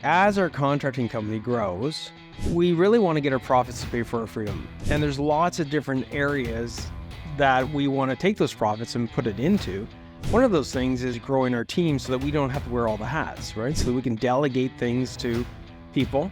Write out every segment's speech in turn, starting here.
As our contracting company grows, we really want to get our profits to pay for our freedom. And there's lots of different areas that we want to take those profits and put it into. One of those things is growing our team so that we don't have to wear all the hats, right? So that we can delegate things to people,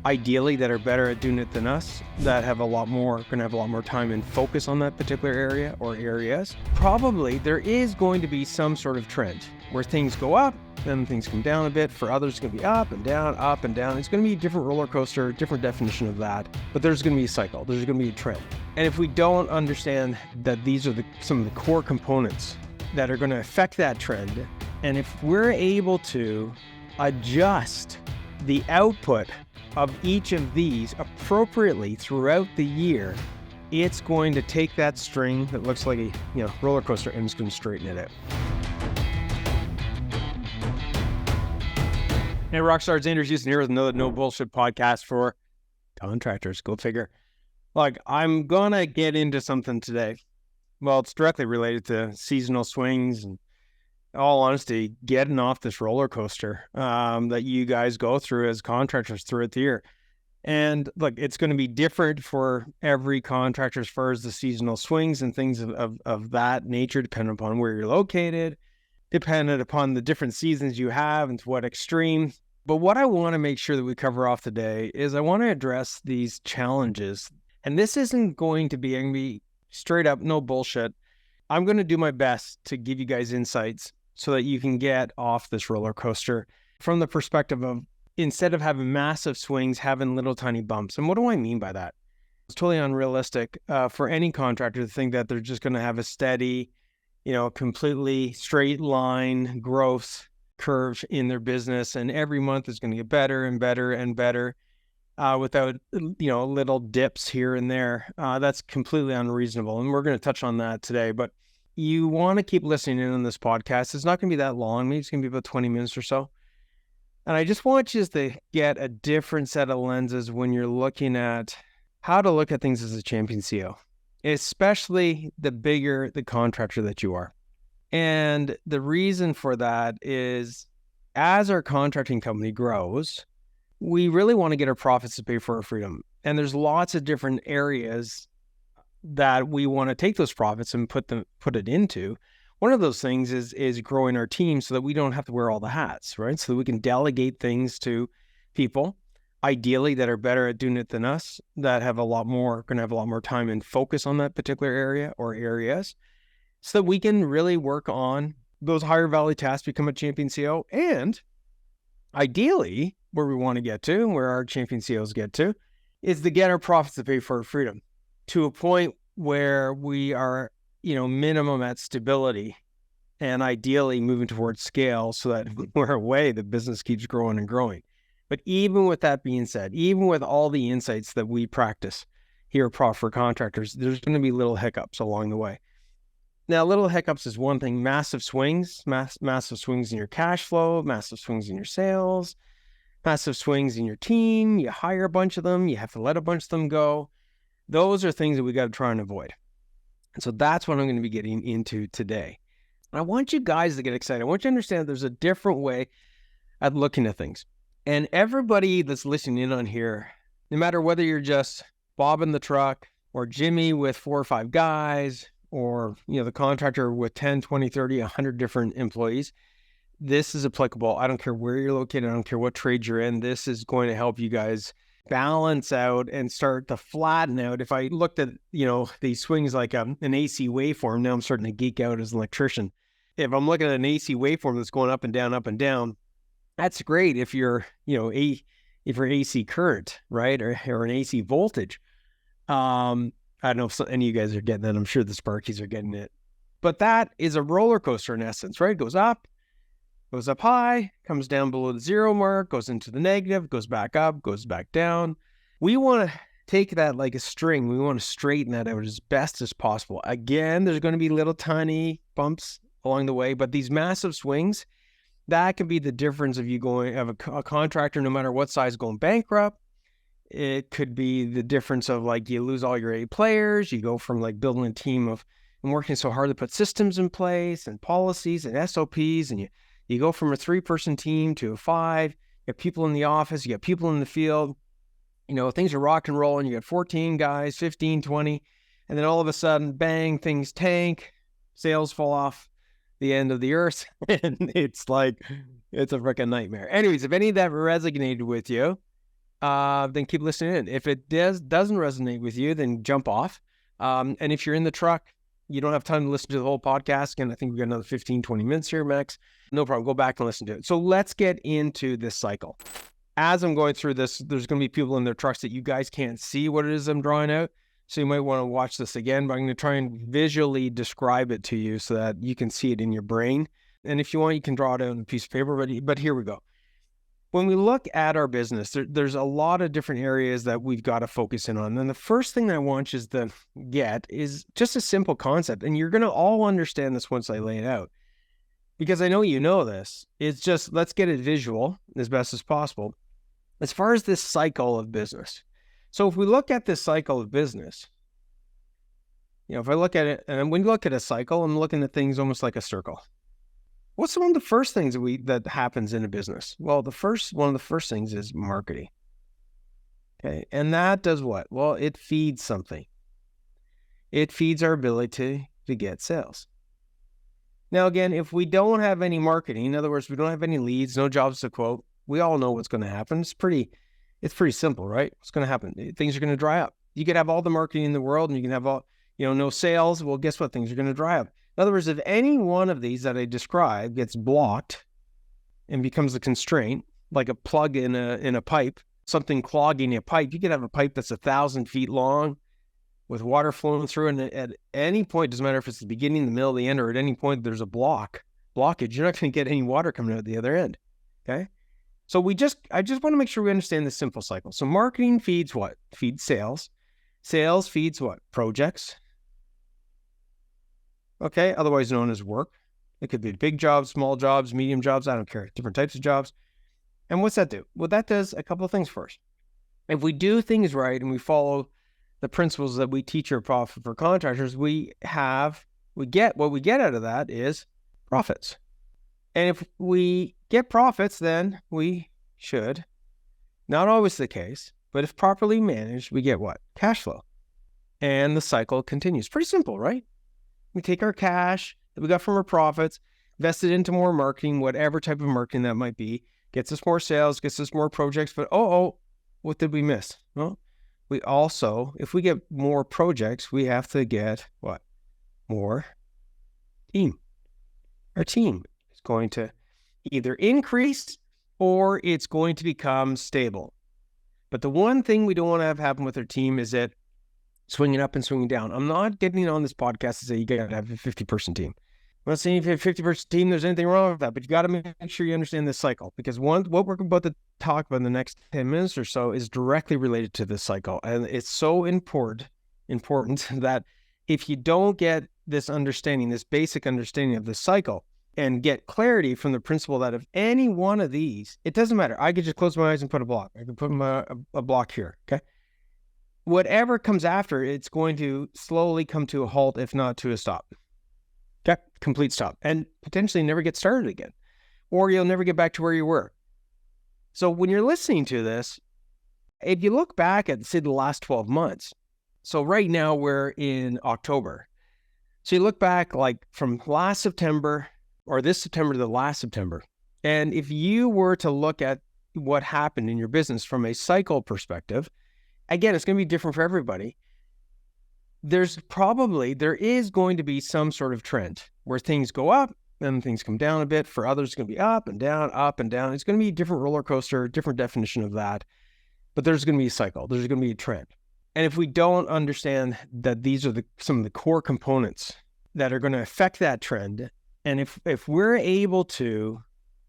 ideally that are better at doing it than us, that have going to have a lot more time and focus on that particular area or areas. Probably there is going to be some sort of trend where things go up, then things come down a bit. For others, it's going to be up and down, up and down. It's going to be a different roller coaster, different definition of that. But there's going to be a cycle. There's going to be a trend. And if we don't understand that these are some of the core components that are going to affect that trend, and if we're able to adjust the output of each of these appropriately throughout the year, it's going to take that string that looks like a roller coaster and it's going to straighten it out. Hey, Rockstars, Andrew Houston here with another No Bullshit podcast for contractors. Go figure. Like, I'm going to get into something today. Well, it's directly related to seasonal swings and, in all honesty, getting off this roller coaster that you guys go through as contractors throughout the year. And look, it's going to be different for every contractor as far as the seasonal swings and things of that nature, depending upon where you're located, dependent upon the different seasons you have and to what extreme. But what I want to make sure that we cover off today is I want to address these challenges. And this isn't going to be straight up, no bullshit. I'm going to do my best to give you guys insights so that you can get off this roller coaster from the perspective of, instead of having massive swings, having little tiny bumps. And what do I mean by that? It's totally unrealistic for any contractor to think that they're just going to have a steady, completely straight line growth curve in their business, and every month is going to get better and better and better without, little dips here and there. That's completely unreasonable. And we're going to touch on that today. But you want to keep listening in on this podcast. It's not going to be that long. Maybe it's going to be about 20 minutes or so. And I just want you to get a different set of lenses when you're looking at how to look at things as a champion CEO, especially the bigger the contractor that you are. And the reason for that is, as our contracting company grows, we really want to get our profits to pay for our freedom. And there's lots of different areas that we want to take those profits and put it into. One of those things is growing our team so that we don't have to wear all the hats, right? So that we can delegate things to people, ideally that are better at doing it than us, that going to have a lot more time and focus on that particular area or areas, so that we can really work on those higher value tasks, become a champion CEO. And ideally, where we want to get to, and where our champion CEOs get to, is to get our profits to pay for our freedom to a point where we are, minimum at stability, and ideally moving towards scale so that we're away, the business keeps growing and growing. But even with that being said, even with all the insights that we practice here for contractors, there's going to be little hiccups along the way. Now, little hiccups is one thing. Massive swings, massive swings in your cash flow, massive swings in your sales, massive swings in your team. You hire a bunch of them, you have to let a bunch of them go. Those are things that we got to try and avoid. And so that's what I'm going to be getting into today. I want you guys to get excited. I want you to understand there's a different way at looking at things. And everybody that's listening in on here, no matter whether you're just Bob in the truck or Jimmy with 4 or 5 guys, or, the contractor with 10, 20, 30, 100 different employees, this is applicable. I don't care where you're located. I don't care what trade you're in. This is going to help you guys balance out and start to flatten out. If I looked at, these swings like an AC waveform, now I'm starting to geek out as an electrician. If I'm looking at an AC waveform that's going up and down, that's great if you're, if you're AC current, right? Or an AC voltage. I don't know if any of you guys are getting that. I'm sure the Sparkies are getting it. But that is a roller coaster in essence, right? It goes up high, comes down below the zero mark, goes into the negative, goes back up, goes back down. We want to take that like a string. We want to straighten that out as best as possible. Again, there's going to be little tiny bumps along the way, but these massive swings, that can be the difference of a contractor, no matter what size, going bankrupt. It could be the difference of you lose all your A players. You go from building a team and working so hard to put systems in place and policies and SOPs, and you go from a 3-person team to a 5. you got people in the office, you got people in the field, things are rock and rolling. You got 14 guys, 15, 20, and then all of a sudden, bang, things tank, sales fall off the end of the earth, and it's a freaking nightmare. Anyways, if any of that resonated with you, then keep listening in. If it doesn't resonate with you, then jump off. And if you're in the truck, you don't have time to listen to the whole podcast. Again, I think we've got another 15, 20 minutes here, max. No problem. Go back and listen to it. So let's get into this cycle. As I'm going through this, there's going to be people in their trucks that you guys can't see what it is I'm drawing out. So you might want to watch this again, but I'm going to try and visually describe it to you so that you can see it in your brain. And if you want, you can draw it out on a piece of paper, but here we go. When we look at our business, there's a lot of different areas that we've got to focus in on. And the first thing that I want you to get is just a simple concept. And you're going to all understand this once I lay it out, because I know you know this. It's just, let's get it visual as best as possible. As far as this cycle of business. So if we look at this cycle of business, if I look at it, and when you look at a cycle, I'm looking at things almost like a circle. What's one of the first things that happens in a business? Well, one of the first things is marketing. Okay. And that does what? Well, it feeds something. It feeds our ability to get sales. Now, again, if we don't have any marketing, in other words, we don't have any leads, no jobs to quote, we all know what's going to happen. It's pretty simple, right? What's going to happen? Things are going to dry up. You could have all the marketing in the world and you can have all, no sales. Well, guess what? Things are going to dry up. In other words, if any one of these that I described gets blocked and becomes a constraint, like a plug in a pipe, something clogging a pipe, you could have a pipe that's 1,000 feet long with water flowing through. And at any point, doesn't matter if it's the beginning, the middle, the end, or at any point there's a blockage, you're not going to get any water coming out the other end. Okay. So I just want to make sure we understand this simple cycle. So marketing feeds what? Feeds sales. Sales feeds what? Projects. Okay, otherwise known as work. It could be big jobs, small jobs, medium jobs, I don't care, different types of jobs. And what's that do? Well, that does a couple of things for us. If we do things right and we follow the principles that we teach our profit for contractors, what we get out of that is profits. And if we get profits, then we should, not always the case, but if properly managed, we get what? Cash flow. And the cycle continues. Pretty simple, right? We take our cash that we got from our profits, invest it into more marketing, whatever type of marketing that might be, gets us more sales, gets us more projects, but what did we miss? Well, we also, if we get more projects, we have to get what? More team. Our team is going to either increase or it's going to become stable. But the one thing we don't want to have happen with our team is that swinging up and swinging down. I'm not getting on this podcast to say you got to have a 50-person team. I'm not saying if you have a 50-person team, there's anything wrong with that, but you got to make sure you understand this cycle, because what we're about to talk about in the next 10 minutes or so is directly related to this cycle. And it's so important that if you don't get this understanding, this basic understanding of the cycle, and get clarity from the principle that if any one of these, it doesn't matter. I could just close my eyes and put a block. I could put a block here, okay? Whatever comes after, it's going to slowly come to a halt, if not to a stop. Okay, complete stop. And potentially never get started again. Or you'll never get back to where you were. So when you're listening to this, if you look back at, say, the last 12 months, so right now we're in October. So you look back like from last September, or this September to the last September. And if you were to look at what happened in your business from a cycle perspective, again, it's going to be different for everybody. There is going to be some sort of trend where things go up and things come down a bit. For others, it's going to be up and down, up and down. It's going to be a different roller coaster, different definition of that. But there's going to be a cycle. There's going to be a trend. And if we don't understand that these are some of the core components that are going to affect that trend, and if we're able to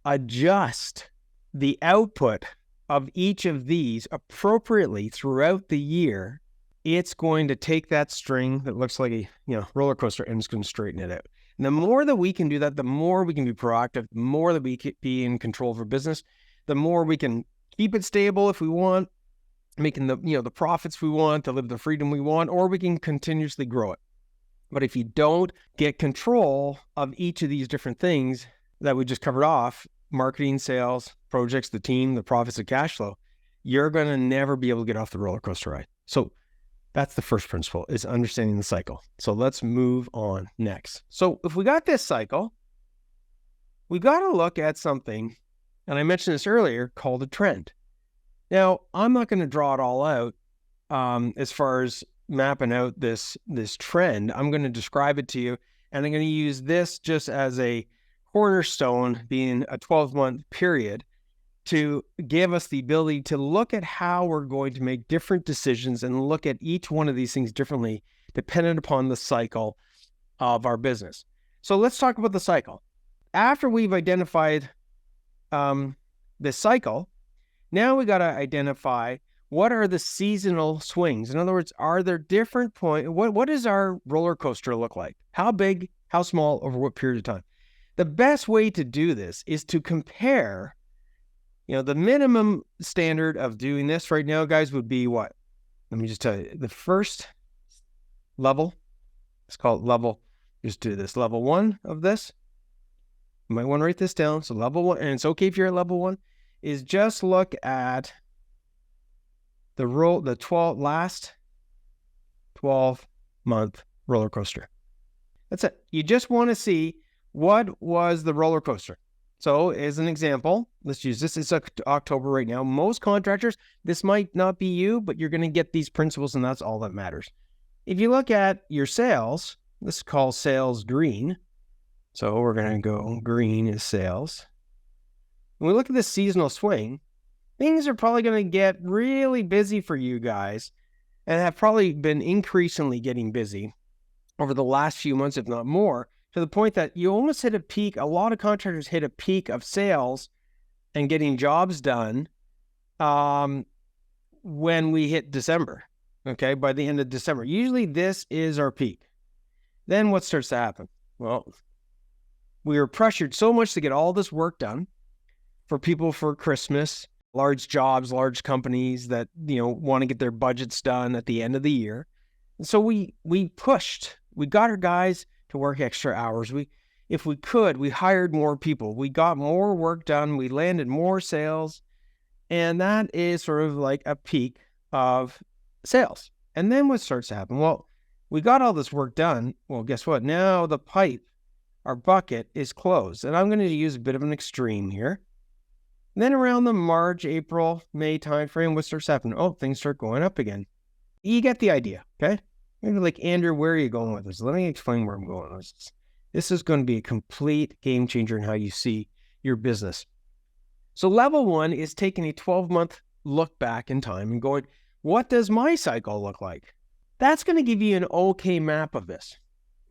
adjust the output of each of these appropriately throughout the year, it's going to take that string that looks like a roller coaster and it's going to straighten it out. And the more that we can do that, the more we can be proactive, the more that we can be in control of our business, the more we can keep it stable if we want, making the profits we want, to live the freedom we want, or we can continuously grow it. But if you don't get control of each of these different things that we just covered off, marketing, sales, projects, the team, the profits, the cash flow, you're going to never be able to get off the roller coaster ride. So that's the first principle, is understanding the cycle. So let's move on next. So if we got this cycle, we got to look at something, and I mentioned this earlier, called a trend. Now, I'm not going to draw it all out as far as mapping out this trend. I'm going to describe it to you, and I'm going to use this just as a cornerstone, being a 12-month period, to give us the ability to look at how we're going to make different decisions and look at each one of these things differently, dependent upon the cycle of our business. So let's talk about the cycle. After we've identified this cycle, now we got to identify what are the seasonal swings. In other words, are there different points? What does our roller coaster look like? How big, how small, over what period of time? The best way to do this is to compare. The minimum standard of doing this right now, guys, would be what? Let me just tell you. The first level, it's called level, just do this, level 1 of this. You might want to write this down. So level 1, and it's okay if you're at level 1, is just look at the last 12-month roller coaster. That's it. You just want to see what was the roller coaster. So as an example, let's use this. It's October right now. Most contractors, this might not be you, but you're going to get these principles, and that's all that matters. If you look at your sales, this is called sales green. So we're going to go green is sales. When we look at this seasonal swing, things are probably going to get really busy for you guys, and have probably been increasingly getting busy over the last few months, if not more, to the point that you almost hit a peak. A lot of contractors hit a peak of sales and getting jobs done when we hit December, okay, by the end of December. Usually this is our peak. Then what starts to happen? Well, we were pressured so much to get all this work done for people for Christmas, large jobs, large companies that, want to get their budgets done at the end of the year. And so we pushed. We got our guys to work extra hours. If we could, we hired more people. We got more work done. We landed more sales. And that is sort of like a peak of sales. And then what starts to happen? Well, we got all this work done. Well, guess what? Now the pipe, our bucket, is closed. And I'm going to use a bit of an extreme here. And then around the March, April, May timeframe, what starts happening? Oh, things start going up again. You get the idea, okay? Maybe like, Andrew, where are you going with this? Let me explain where I'm going with this. This is going to be a complete game changer in how you see your business. So level 1 is taking a 12-month look back in time and going, what does my cycle look like? That's going to give you an okay map of this.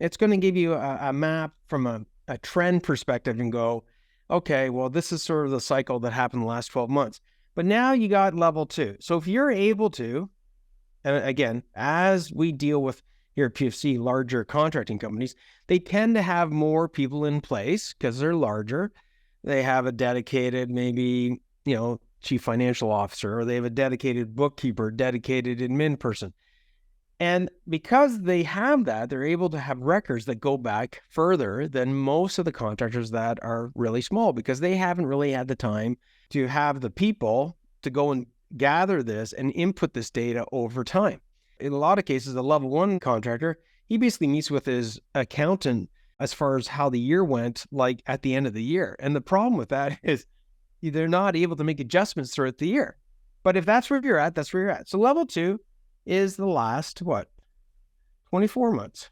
It's going to give you a map from a trend perspective and go, okay, well, this is sort of the cycle that happened the last 12 months. But now you got level 2. So if you're able to, and again, as we deal with here at PFC, larger contracting companies, they tend to have more people in place because they're larger. They have a dedicated, maybe, chief financial officer, or they have a dedicated bookkeeper, dedicated admin person. And because they have that, they're able to have records that go back further than most of the contractors that are really small, because they haven't really had the time to have the people to go and gather this and input this data over time. In a lot of cases, a level 1 contractor, he basically meets with his accountant as far as how the year went, like at the end of the year. And the problem with that is they're not able to make adjustments throughout the year. But if that's where you're at, that's where you're at. So level 2 is the last, 24 months.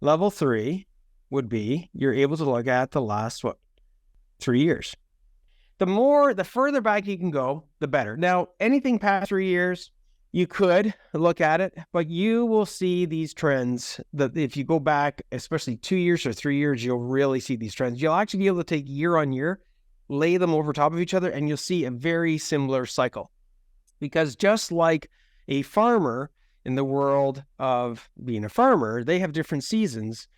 Level 3 would be, you're able to look at the last, 3 years. The further back you can go, the better. Now, anything past 3 years, you could look at it, but you will see these trends that if you go back, especially 2 years or 3 years, you'll really see these trends. You'll actually be able to take year on year, lay them over top of each other, and you'll see a very similar cycle. Because just like a farmer in the world of being a farmer, they have different seasons.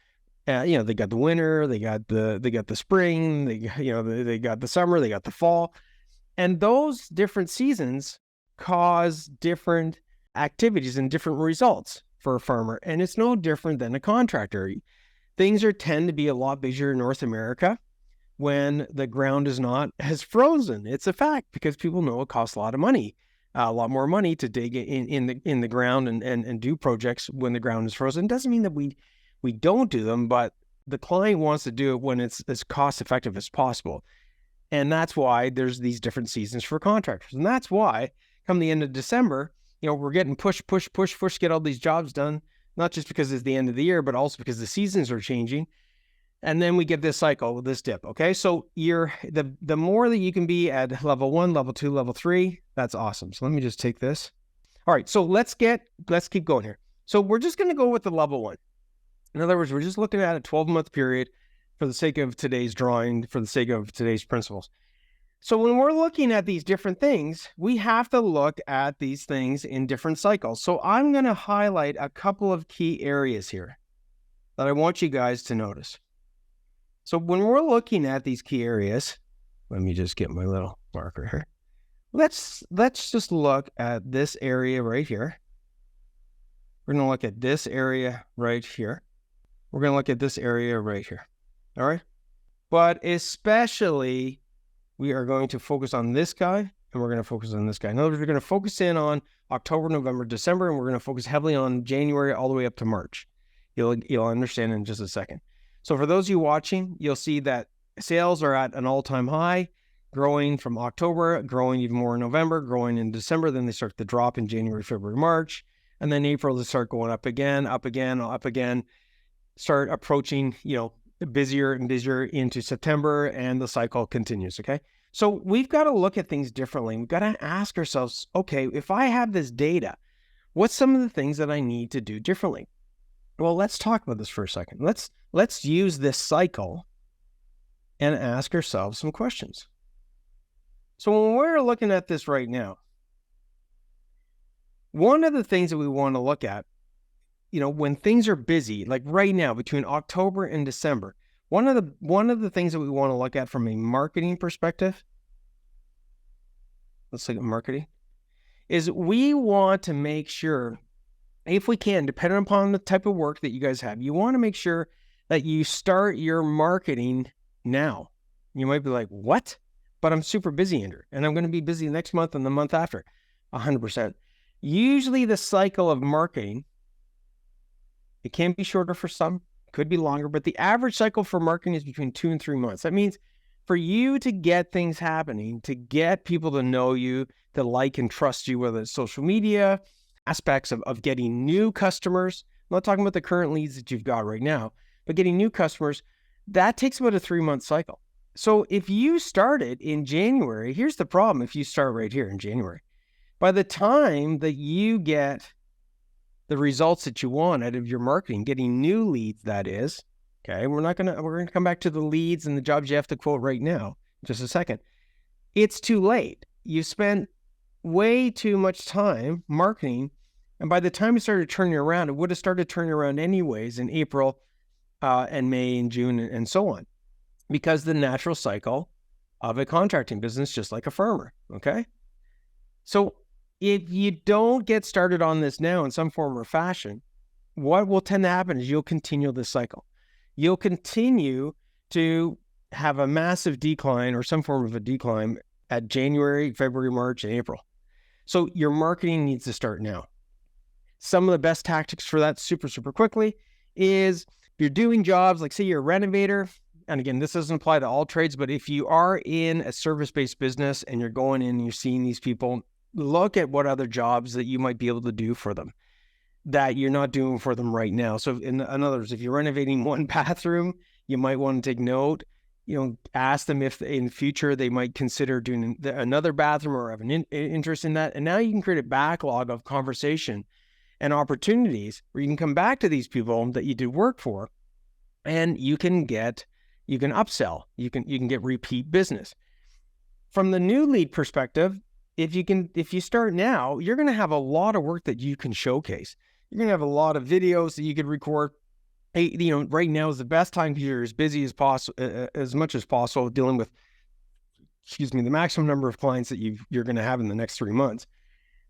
They got the winter, they got the spring, they got the summer, they got the fall. And those different seasons cause different activities and different results for a farmer. And it's no different than a contractor. Things tend to be a lot busier in North America when the ground is not as frozen. It's a fact, because people know it costs a lot of money, a lot more money to dig in the ground and do projects when the ground is frozen. It doesn't mean that we don't do them, but the client wants to do it when it's as cost effective as possible. And that's why there's these different seasons for contractors. And that's why come the end of December, we're getting push, get all these jobs done, not just because it's the end of the year, but also because the seasons are changing. And then we get this cycle with this dip. Okay. So the more that you can be at level 1, level 2, level 3, that's awesome. So let me just take this. All right. So let's keep going here. So we're just going to go with the level 1. In other words, we're just looking at a 12-month period for the sake of today's drawing, for the sake of today's principles. So when we're looking at these different things, we have to look at these things in different cycles. So I'm going to highlight a couple of key areas here that I want you guys to notice. So when we're looking at these key areas, let me just get my little marker here. Let's just look at this area right here. We're going to look at this area right here. We're going to look at this area right here. All right. But especially, we are going to focus on this guy, and we're going to focus on this guy. In other words, we're going to focus in on October, November, December, and we're going to focus heavily on January all the way up to March. You'll understand in just a second. So for those of you watching, you'll see that sales are at an all-time high, growing from October, growing even more in November, growing in December. Then they start to drop in January, February, March. And then April, they start going up again, start approaching, busier and busier into September, and the cycle continues. Okay. So we've got to look at things differently. We've got to ask ourselves, okay, if I have this data, what's some of the things that I need to do differently? Well, let's talk about this for a second. Let's use this cycle and ask ourselves some questions. So when we're looking at this right now, one of the things that we want to look at, when things are busy, like right now between October and December, one of the things that we want to look at from a marketing perspective, let's look at marketing, is we want to make sure, if we can, depending upon the type of work that you guys have, you want to make sure that you start your marketing now. You might be like, what? But I'm super busy, Andrew, and I'm going to be busy next month and the month after. 100%. Usually the cycle of marketing, it can be shorter for some, could be longer, but the average cycle for marketing is between 2 and 3 months. That means for you to get things happening, to get people to know you, to like and trust you, whether it's social media, aspects of getting new customers. I'm not talking about the current leads that you've got right now, but getting new customers, that takes about a 3-month cycle. So if you started in January, here's the problem. If you start right here in January, by the time that you get the results that you want out of your marketing, getting new leads, that is, okay, we're going to come back to the leads and the jobs you have to quote right now, in just a second. It's too late. You spent way too much time marketing. And by the time it started turning around, it would have started turning around anyways in April and May and June and so on, because the natural cycle of a contracting business, just like a farmer. Okay. So if you don't get started on this now in some form or fashion, what will tend to happen is you'll continue this cycle. You'll continue to have a massive decline or some form of a decline at January, February, March, and April. So your marketing needs to start now. Some of the best tactics for that super quickly is if you're doing jobs, like say you're a renovator, and again, this doesn't apply to all trades, but if you are in a service-based business and you're going in and you're seeing these people, look at what other jobs that you might be able to do for them that you're not doing for them right now. So in other words, if you're renovating one bathroom, you might want to take note, ask them if in the future they might consider doing another bathroom or have an interest in that. And now you can create a backlog of conversation and opportunities where you can come back to these people that you do work for, and you can upsell, you can get repeat business. From the new lead perspective, if you start now, you're going to have a lot of work that you can showcase. You're going to have a lot of videos that you could record. Hey, right now is the best time because you're as busy as possible, as much as possible, dealing with, the maximum number of clients that you're going to have in the next 3 months.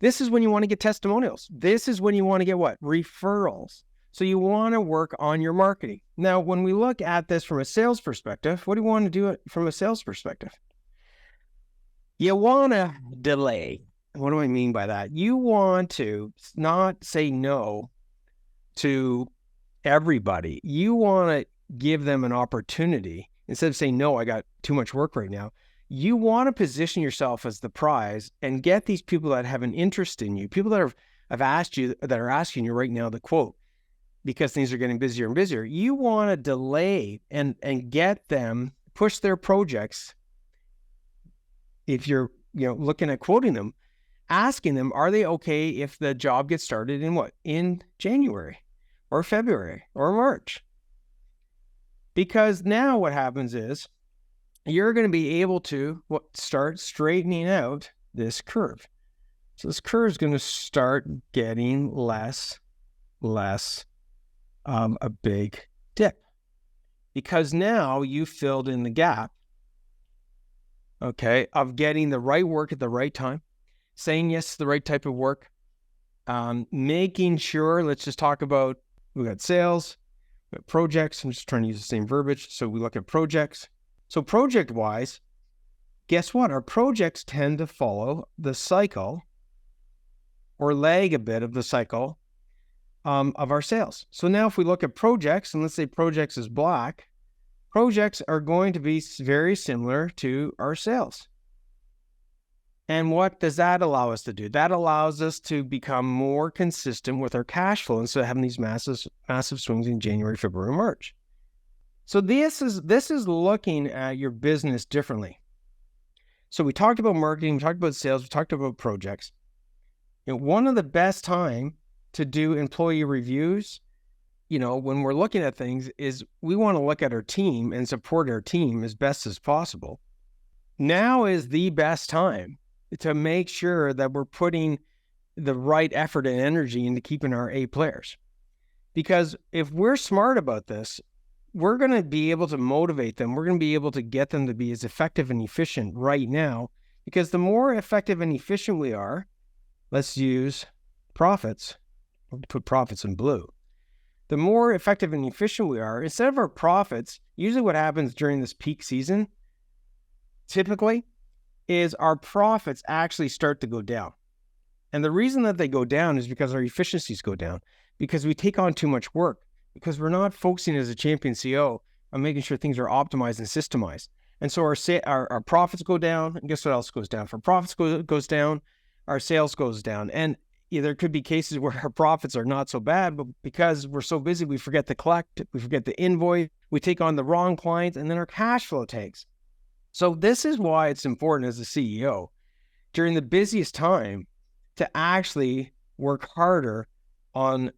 This is when you want to get testimonials. This is when you want to get what? Referrals. So you want to work on your marketing. Now, when we look at this from a sales perspective, what do you want to do from a sales perspective? You want to delay. What do I mean by that? You want to not say no to everybody. You want to give them an opportunity. Instead of saying, no, I got too much work right now. You want to position yourself as the prize and get these people that have an interest in you, people that have asked you, that are asking you right now the quote, because things are getting busier and busier. You want to delay and get them, push their projects. If you're looking at quoting them, asking them, are they okay if the job gets started in January or February or March? Because now what happens is you're going to be able to start straightening out this curve. So this curve is going to start getting less a big dip, because now you filled in the gap, okay, of getting the right work at the right time, saying yes to the right type of work, making sure, let's just talk about, we got sales, we got projects. I'm just trying to use the same verbiage. So we look at projects. So project-wise, guess what? Our projects tend to follow the cycle or lag a bit of the cycle of our sales. So now if we look at projects, and let's say projects is black, projects are going to be very similar to our sales. And what does that allow us to do? That allows us to become more consistent with our cash flow instead of having these massive swings in January, February, March. So this is looking at your business differently. So we talked about marketing, we talked about sales, we talked about projects. One of the best time to do employee reviews, when we're looking at things, is we want to look at our team and support our team as best as possible. Now is the best time to make sure that we're putting the right effort and energy into keeping our A players. Because if we're smart about this, we're going to be able to motivate them. We're going to be able to get them to be as effective and efficient right now, because the more effective and efficient we are, let's use profits. We'll put profits in blue. The more effective and efficient we are, instead of our profits, usually what happens during this peak season, typically, is our profits actually start to go down. And the reason that they go down is because our efficiencies go down, because we take on too much work, because we're not focusing as a champion CEO on making sure things are optimized and systemized. And so our profits go down, and guess what else goes down? If our profits goes down, our sales goes down. And there could be cases where our profits are not so bad, but because we're so busy, we forget to collect, we forget to invoice, we take on the wrong clients, and then our cash flow tanks. So this is why it's important as a CEO during the busiest time to actually work harder on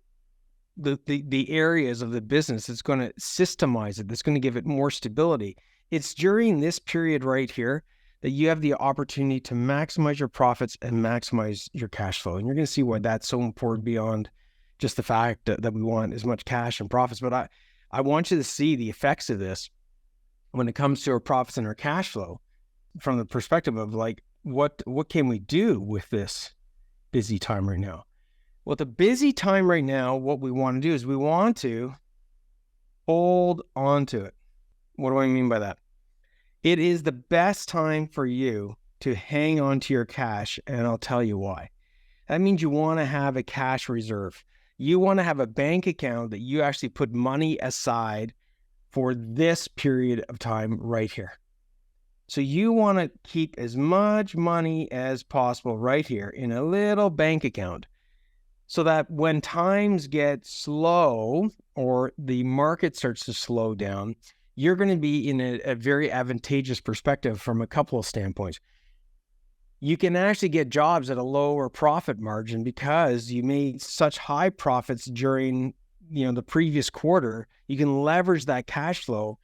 the areas of the business that's going to systemize it, that's going to give it more stability. It's during this period right here that you have the opportunity to maximize your profits and maximize your cash flow. And you're going to see why that's so important beyond just the fact that we want as much cash and profits. But I want you to see the effects of this when it comes to our profits and our cash flow from the perspective of what can we do with this busy time right now? Well, the busy time right now, what we want to do is we want to hold on to it. What do I mean by that? It is the best time for you to hang on to your cash, and I'll tell you why. That means you want to have a cash reserve. You want to have a bank account that you actually put money aside for this period of time right here. So you want to keep as much money as possible right here in a little bank account, so that when times get slow or the market starts to slow down, you're going to be in a very advantageous perspective from a couple of standpoints. You can actually get jobs at a lower profit margin because you made such high profits during the previous quarter. You can leverage that cash flow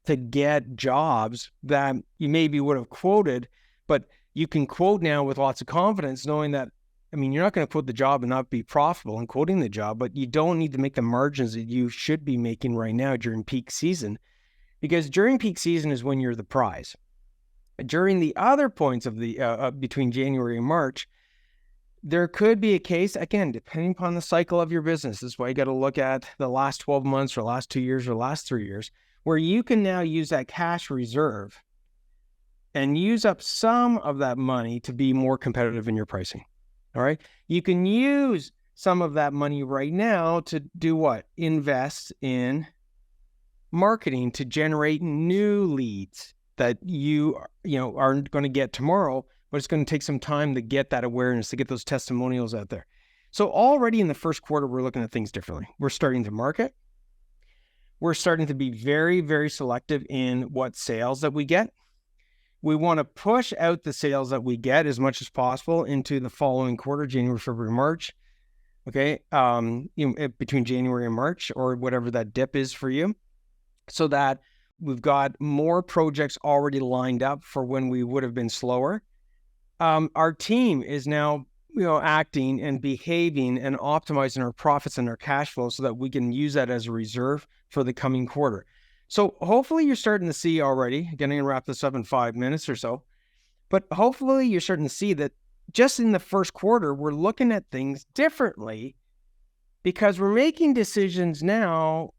to get jobs that you maybe would have quoted, but you can quote now with lots of confidence, knowing that, you're not going to quote the job and not be profitable in quoting the job, but you don't need to make the margins that you should be making right now during peak season, because during peak season is when you're the prize. During the other points of the between January and March, there could be a case, again, depending upon the cycle of your business. This is why you got to look at the last 12 months or last 2 years or last 3 years, where you can now use that cash reserve and use up some of that money to be more competitive in your pricing. All right. You can use some of that money right now to do what? Invest in marketing to generate new leads that you aren't going to get tomorrow, but it's going to take some time to get that awareness, to get those testimonials out there. So already in the first quarter, we're looking at things differently. We're starting to market. We're starting to be very, very selective in what sales that we get. We want to push out the sales that we get as much as possible into the following quarter, January, February, March. Okay. Between January and March, or whatever that dip is for you, so that we've got more projects already lined up for when we would have been slower. Our team is now, acting and behaving and optimizing our profits and our cash flow so that we can use that as a reserve for the coming quarter. So hopefully you're starting to see already, again, I'm going to wrap this up in 5 minutes or so, but hopefully you're starting to see that just in the first quarter, we're looking at things differently because we're making decisions now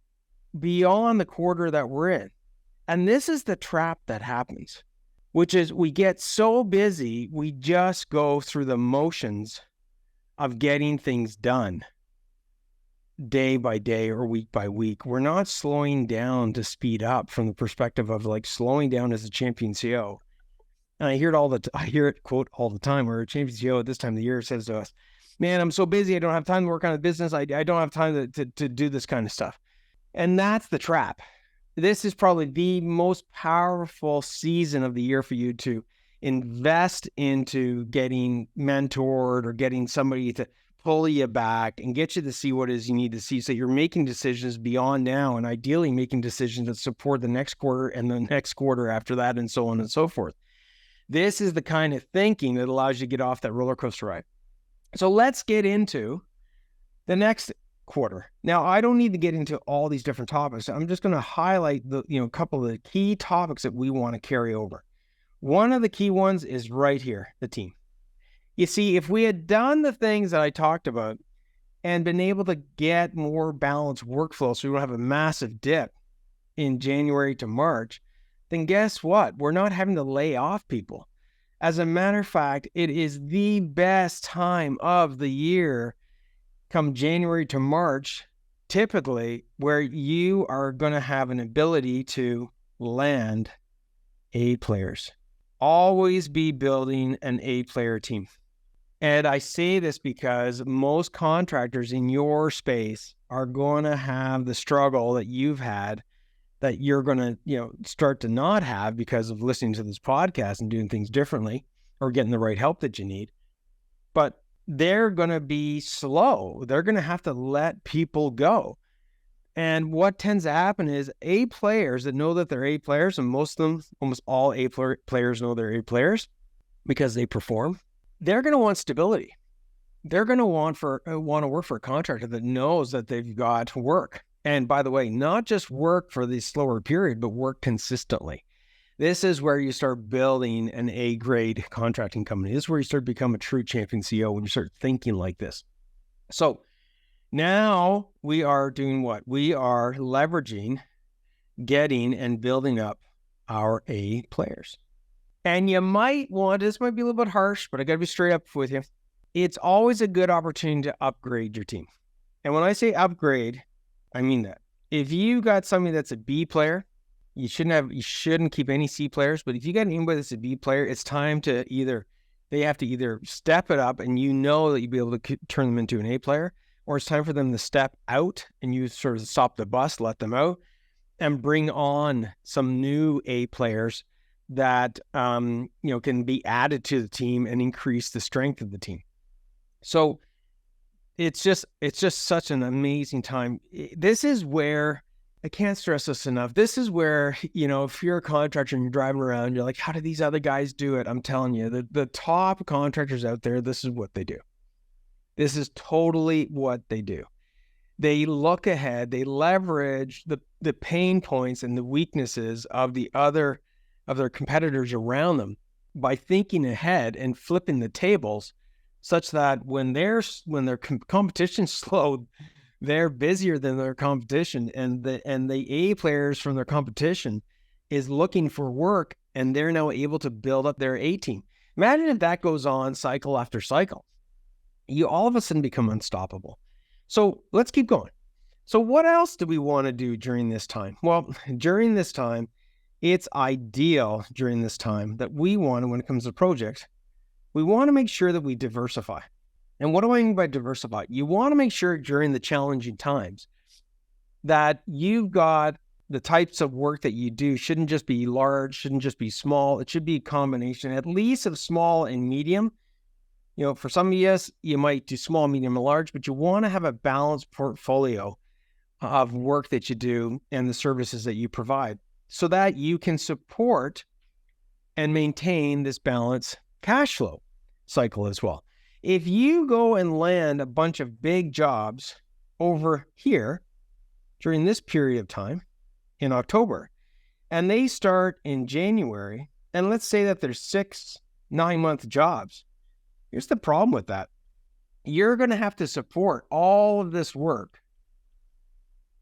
beyond the quarter that we're in. And this is the trap that happens, which is we get so busy, we just go through the motions of getting things done day by day or week by week. We're not slowing down to speed up from the perspective of like slowing down as a champion CEO. And I hear it quote all the time, where a champion CEO at this time of the year says to us, man, I'm so busy. I don't have time to work on a business. I don't have time to do this kind of stuff. And that's the trap. This is probably the most powerful season of the year for you to invest into getting mentored or getting somebody to pull you back and get you to see what it is you need to see. So you're making decisions beyond now, and ideally making decisions that support the next quarter and the next quarter after that, and so on and so forth. This is the kind of thinking that allows you to get off that roller coaster ride. So let's get into the next quarter. Now, I don't need to get into all these different topics. I'm just going to highlight a couple of the key topics that we want to carry over. One of the key ones is right here, the team. You see, if we had done the things that I talked about and been able to get more balanced workflow so we don't have a massive dip in January to March, then guess what? We're not having to lay off people. As a matter of fact, it is the best time of the year come January to March, typically, where you are going to have an ability to land A players. Always be building an A-player team. And I say this because most contractors in your space are going to have the struggle that you've had, that you're going to, start to not have because of listening to this podcast and doing things differently or getting the right help that you need. But they're going to be slow. They're going to have to let people go. And what tends to happen is A players that know that they're A players, and most of them, almost all A players know they're A players because they perform. They're going to want stability. They're going to want to work for a contractor that knows that they've got work. And by the way, not just work for the slower period, but work consistently. This is where you start building an A-grade contracting company. This is where you start to become a true champion CEO, when you start thinking like this. So now we are doing what? We are leveraging, getting and building up our A players. And you might want, this might be a little bit harsh, but I got to be straight up with you. It's always a good opportunity to upgrade your team. And when I say upgrade, I mean that. If you got somebody that's a B player, you shouldn't keep any C players. But if you got anybody that's a B player, it's time to they have to either step it up, and that you'll be able to turn them into an A player, or it's time for them to step out and you sort of stop the bus, let them out, and bring on some new A players that can be added to the team and increase the strength of the team. So it's just such an amazing time. This is where, I can't stress this enough. This is where, if you're a contractor and you're driving around, you're like, how do these other guys do it? I'm telling you, the top contractors out there, this is what they do. This is totally what they do. They look ahead, they leverage the pain points and the weaknesses of their competitors around them by thinking ahead and flipping the tables such that when their competition's slow, they're busier than their competition, and the A players from their competition is looking for work, and they're now able to build up their A team. Imagine if that goes on cycle after cycle. You all of a sudden become unstoppable. So let's keep going. So what else do we want to do during this time? Well, during this time, it's ideal during this time that we want to, when it comes to projects, we want to make sure that we diversify. And what do I mean by diversify? You want to make sure during the challenging times that you've got the types of work that you do shouldn't just be large, shouldn't just be small. It should be a combination, at least of small and medium. You know, for some of you, you might do small, medium, and large, but you want to have a balanced portfolio of work that you do and the services that you provide so that you can support and maintain this balanced cash flow cycle as well. If you go and land a bunch of big jobs over here during this period of time in October, and they start in January, and let's say that there's 6-9-month jobs, here's the problem with that. You're going to have to support all of this work.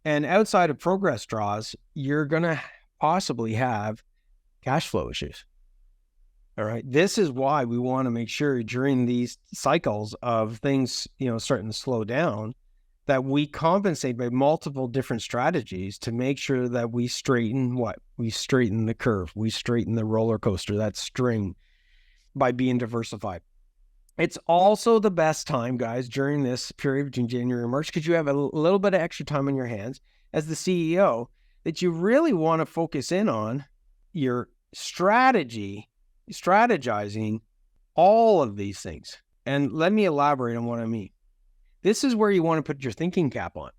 And outside of progress draws, you're going to possibly have cash flow issues. All right. This is why we want to make sure during these cycles of things, starting to slow down, that we compensate by multiple different strategies to make sure that we straighten what? We straighten the curve. We straighten the roller coaster, that string, by being diversified. It's also the best time, guys, during this period between January and March, because you have a little bit of extra time on your hands as the CEO, that you really want to focus in on your strategizing all of these things. And let me elaborate on what I mean. This is where you want to put your thinking cap on.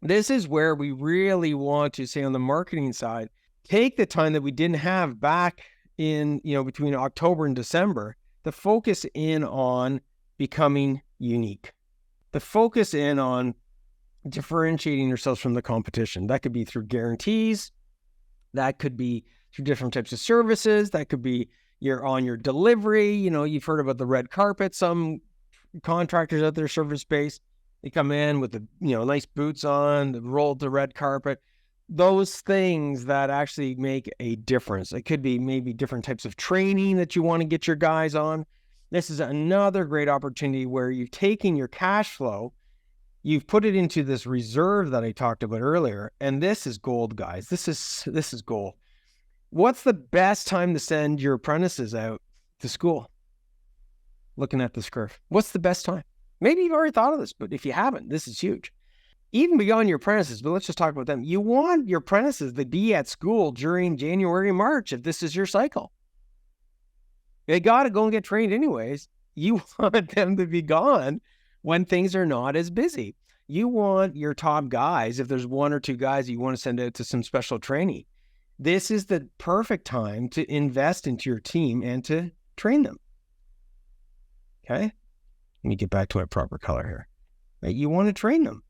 This is where we really want to, say, on the marketing side, take the time that we didn't have back in, between October and December, to focus in on becoming unique, to focus in on differentiating yourselves from the competition. That could be through guarantees. That could be through different types of services. That could be on your delivery. You've heard about the red carpet. Some contractors out there, service-based, they come in with the, nice boots on, they roll the red carpet. Those things that actually make a difference. It could be maybe different types of training that you want to get your guys on. This is another great opportunity where you've taken your cash flow, you've put it into this reserve that I talked about earlier, and this is gold, guys. This is gold. What's the best time to send your apprentices out to school? Looking at this curve, what's the best time? Maybe you've already thought of this, but if you haven't, this is huge. Even beyond your apprentices, but let's just talk about them. You want your apprentices to be at school during January, March, if this is your cycle. They got to go and get trained anyways. You want them to be gone when things are not as busy. You want your top guys, if there's 1 or 2 guys that you want to send out to some special training, this is the perfect time to invest into your team and to train them. Okay? Let me get back to my proper color here. Right? You want to train them.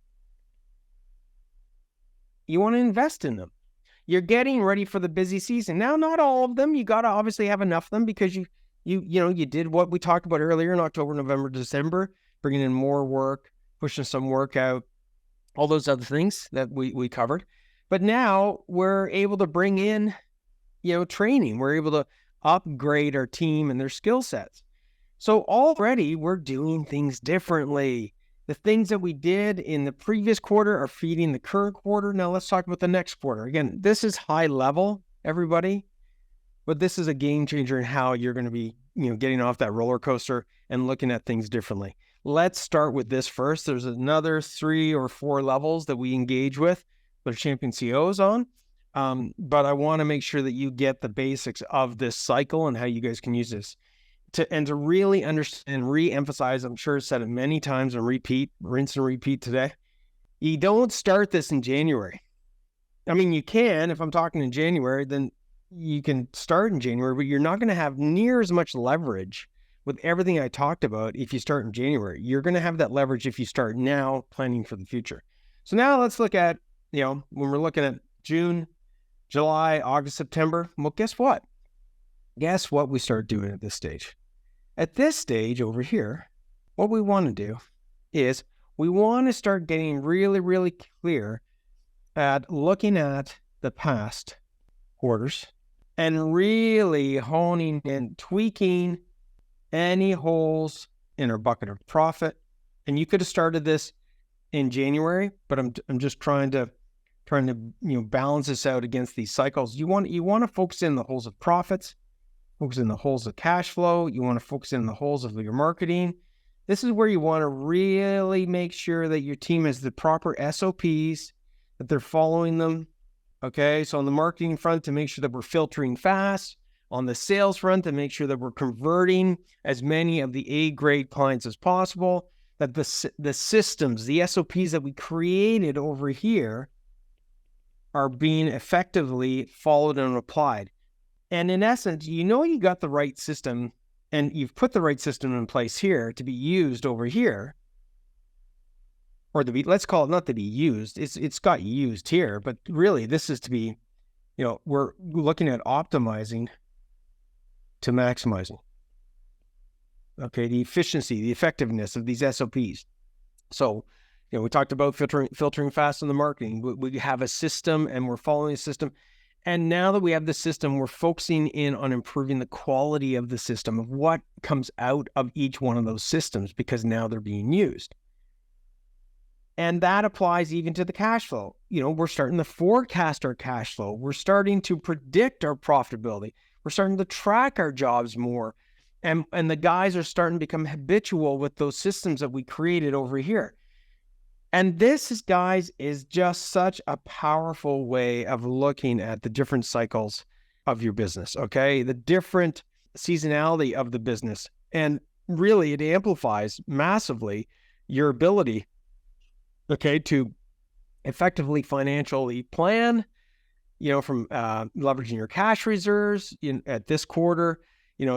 You want to invest in them. You're getting ready for the busy season. Now, not all of them. You got to obviously have enough of them because you did what we talked about earlier in October, November, December, bringing in more work, pushing some work out, all those other things that we covered. But now we're able to bring in, training. We're able to upgrade our team and their skill sets. So already we're doing things differently. The things that we did in the previous quarter are feeding the current quarter. Now let's talk about the next quarter. Again, this is high level, everybody, but this is a game changer in how you're going to be, getting off that roller coaster and looking at things differently. Let's start with this first. There's another 3 or 4 levels that we engage with our champion CEOs on. But I want to make sure that you get the basics of this cycle and how you guys can use this. To really understand and re-emphasize, I'm sure I said it many times and rinse and repeat today. You don't start this in January. I mean, you can, if I'm talking in January, then you can start in January, but you're not going to have near as much leverage with everything I talked about if you start in January. You're going to have that leverage if you start now planning for the future. So now let's look at, when we're looking at June, July, August, September. Well, guess what? Guess what we start doing at this stage? At this stage over here, what we want to do is we want to start getting really, really clear at looking at the past quarters and really honing and tweaking any holes in our bucket of profit. And you could have started this in January, but I'm just trying to balance this out against these cycles. You want to focus in the holes of profits, focus in the holes of cash flow. You want to focus in the holes of your marketing. This is where you want to really make sure that your team has the proper SOPs, that they're following them. Okay, so on the marketing front, to make sure that we're filtering fast. On the sales front, to make sure that we're converting as many of the A-grade clients as possible. That the systems, the SOPs that we created over here are being effectively followed and applied. And in essence, you got the right system and you've put the right system in place here to be used over here. Or let's call it not to be used. It's got used here, but really this is to be, we're looking at optimizing to maximizing. Okay, the efficiency, the effectiveness of these SOPs. So, we talked about filtering fast in the marketing. We have a system and we're following a system. And now that we have the system, we're focusing in on improving the quality of the system, of what comes out of each one of those systems, because now they're being used. And that applies even to the cash flow. We're starting to forecast our cash flow. We're starting to predict our profitability. We're starting to track our jobs more. And the guys are starting to become habitual with those systems that we created over here. And this is just such a powerful way of looking at the different cycles of your business, okay? The different seasonality of the business. And really, it amplifies massively your ability, okay, to effectively financially plan, from leveraging your cash reserves at this quarter,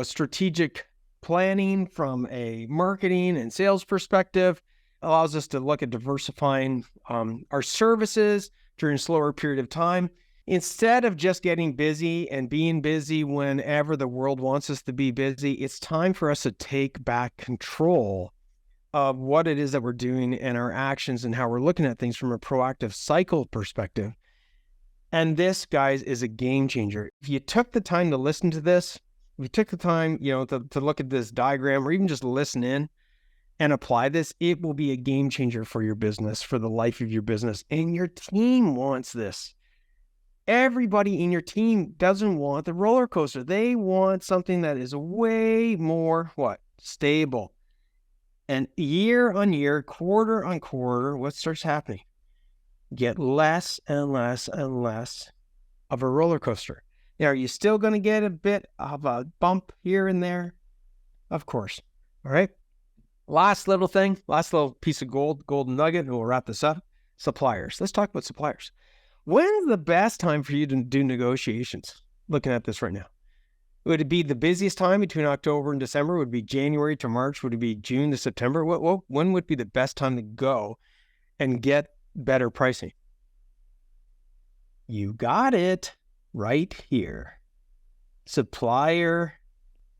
strategic planning from a marketing and sales perspective, allows us to look at diversifying our services during a slower period of time. Instead of just getting busy and being busy whenever the world wants us to be busy, it's time for us to take back control of what it is that we're doing and our actions and how we're looking at things from a proactive cycle perspective. And this, guys, is a game changer. If you took the time to listen to this, if you took the time, to look at this diagram or even just listen in and apply this, it will be a game changer for your business, for the life of your business. And your team wants this. Everybody in your team doesn't want the roller coaster. They want something that is way more, stable. And year on year, quarter on quarter, what starts happening? Get less and less and less of a roller coaster. Now, are you still going to get a bit of a bump here and there? Of course. All right. Last little piece of golden nugget, and we'll wrap this up. Suppliers. Let's talk about suppliers. When's the best time for you to do negotiations? Looking at this right now. Would it be the busiest time between October and December? Would it be January to March? Would it be June to September? When would be the best time to go and get better pricing? You got it right here. Supplier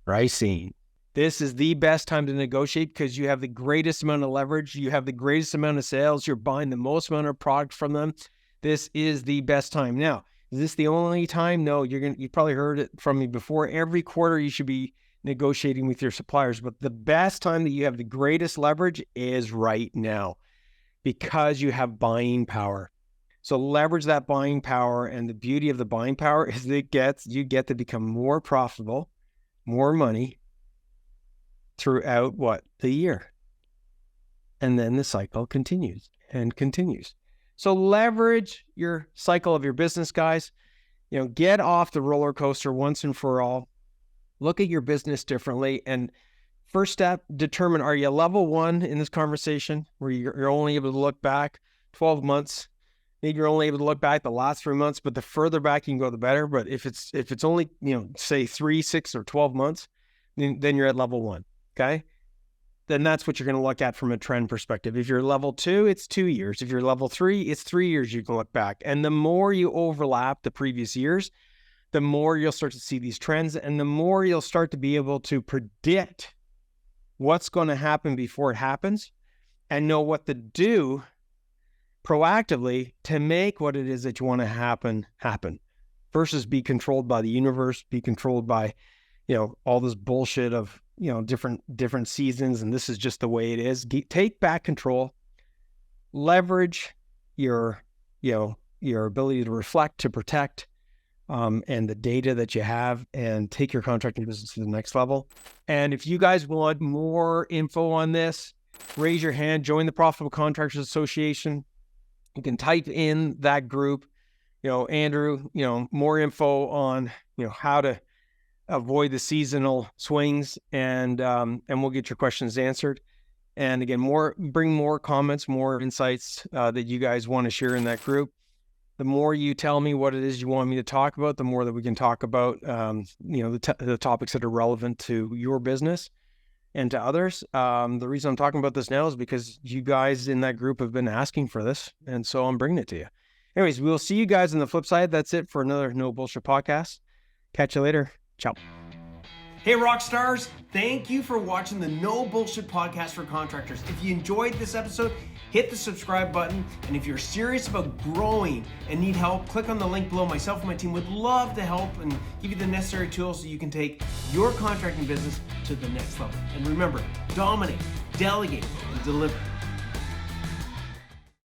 pricing. This is the best time to negotiate because you have the greatest amount of leverage. You have the greatest amount of sales. You're buying the most amount of product from them. This is the best time. Now, is this the only time? No, you've probably heard it from me before. Every quarter you should be negotiating with your suppliers, but the best time that you have the greatest leverage is right now because you have buying power. So leverage that buying power, and the beauty of the buying power is you get to become more profitable, more money throughout the year. And then the cycle continues and continues. So leverage your cycle of your business, guys. Get off the roller coaster once and for all. Look at your business differently. And first step, determine, are you level 1 in this conversation where you're only able to look back 12 months? Maybe you're only able to look back the last 3 months, but the further back you can go, the better. But if it's only, say 3, 6, or 12 months, then you're at level 1. Okay. Then that's what you're going to look at from a trend perspective. If you're level 2, it's 2 years. If you're level 3, it's 3 years you can look back. And the more you overlap the previous years, the more you'll start to see these trends and the more you'll start to be able to predict what's going to happen before it happens and know what to do proactively to make what it is that you want to happen versus be controlled by the universe, be controlled by, all this bullshit of, different seasons. And this is just the way it is. Take back control, leverage your ability to reflect, to protect, and the data that you have, and take your contracting business to the next level. And if you guys want more info on this, raise your hand, join the Profitable Contractors Association. You can type in that group, Andrew, more info on, how to avoid the seasonal swings, and we'll get your questions answered. And again, bring more comments, more insights that you guys want to share in that group. The more you tell me what it is you want me to talk about, the more that we can talk about, the topics that are relevant to your business and to others. The reason I'm talking about this now is because you guys in that group have been asking for this, and so I'm bringing it to you. Anyways, we'll see you guys on the flip side. That's it for another No Bullshit podcast. Catch you later. Ciao. Hey, rock stars. Thank you for watching the No Bullshit podcast for contractors. If you enjoyed this episode, hit the subscribe button. And if you're serious about growing and need help, click on the link below. Myself and my team would love to help and give you the necessary tools so you can take your contracting business to the next level. And remember, dominate, delegate, and deliver.